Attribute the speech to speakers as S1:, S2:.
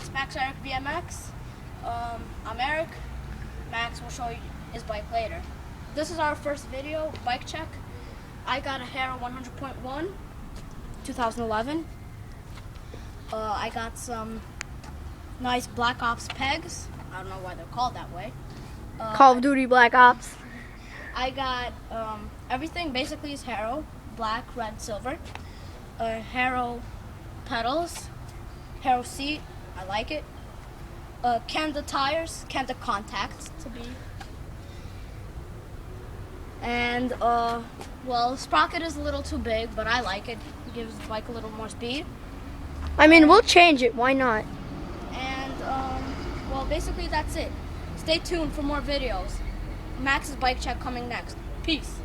S1: guys, Max Eric BMX. I'm Eric. Max will show you his bike later. This is our first video, bike check. I got a Haro 100.1, 2011. I got some nice Black Ops pegs. I don't know why they're called that way.
S2: Call of Duty Black Ops.
S1: I got everything basically is Haro, black, red, silver. Haro pedals, Haro seat, I like it. Kenda tires, Kenda contacts to be. And well, sprocket is a little too big, but I like it. It gives the bike a little more speed.
S2: I mean, we'll change it. Why not?
S1: And well, basically that's it. Stay tuned for more videos. Max's bike check coming next. Peace.